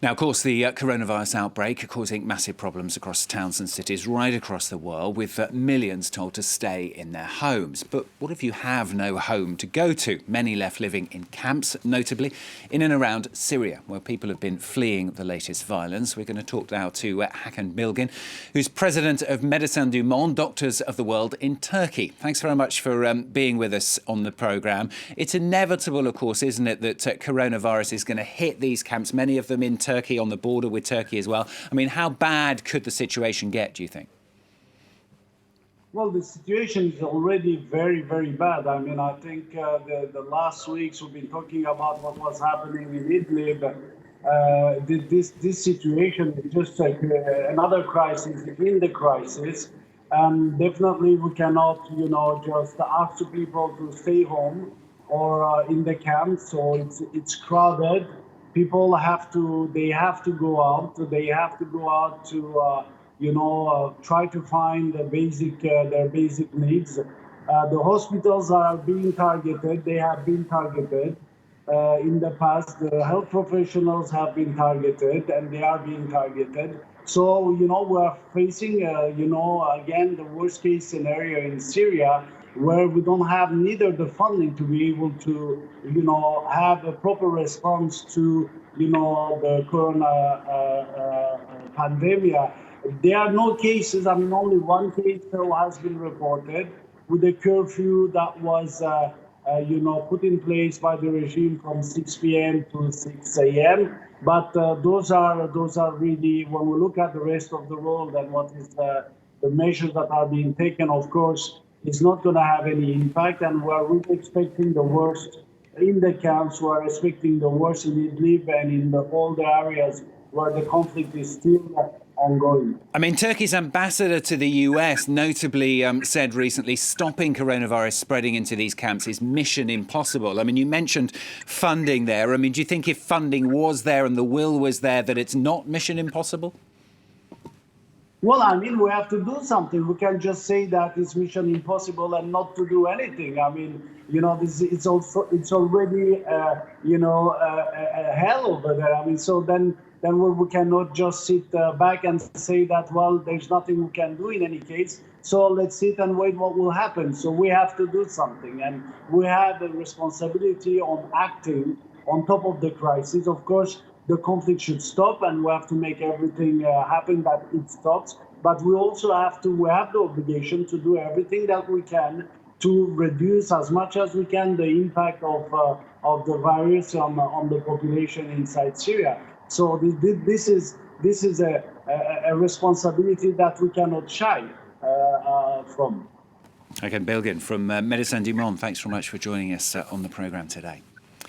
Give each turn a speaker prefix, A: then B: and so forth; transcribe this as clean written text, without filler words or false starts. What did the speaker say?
A: Now, of course, the coronavirus outbreak causing massive problems across towns and cities right across the world, with millions told to stay in their homes. But what if you have no home to go to? Many left living in camps, notably in and around Syria, where people have been fleeing the latest violence. We're going to talk now to Hakan Bilgin, who's president of Médecins du Monde, Doctors of the World in Turkey. Thanks very much for being with us on the programme. It's inevitable, of course, isn't it, that coronavirus is going to hit these camps, many of them in Turkey, on the border with Turkey as well. I mean, how bad could the situation get, do you think?
B: Well, the situation is already very, very bad. I mean, I think the last weeks we've been talking about what was happening in Idlib. This situation is just like another crisis in the crisis. And definitely we cannot, just ask people to stay home or in the camps. So it's crowded. People have to go out. They have to go out to, try to find their basic needs. The hospitals are being targeted. They have been targeted in the past. The health professionals have been targeted, and they are being targeted. So, we are facing, again, the worst case scenario in Syria, where we don't have neither the funding to be able to, have a proper response to, the corona pandemic. There are no cases. I mean, only one case has been reported with a curfew that was, put in place by the regime from 6 p.m. to 6 a.m. But those are really, when we look at the rest of the world and what is the measures that are being taken, of course, it's not going to have any impact. And we're really expecting the worst in the camps. We're expecting the worst in Idlib and in all the areas where the conflict is still ongoing.
A: I mean, Turkey's ambassador to the US notably said recently stopping coronavirus spreading into these camps is mission impossible. I mean, you mentioned funding there. I mean, do you think if funding was there and the will was there that it's not mission impossible?
B: Well, I mean, we have to do something. We can't just say that it's mission impossible and not to do anything. I mean, it's already, a hell over there. I mean, so then we cannot just sit back and say that, well, there's nothing we can do in any case. So let's sit and wait what will happen. So we have to do something. And we have a responsibility on acting on top of the crisis. Of course, the conflict should stop, and we have to make everything happen that it stops. But we also have the obligation to do everything that we can to reduce as much as we can the impact of the virus on the population inside Syria. So this is a responsibility that we cannot shy from.
A: Hakan Bilgin from Médecins du Monde, thanks very much for joining us on the programme today.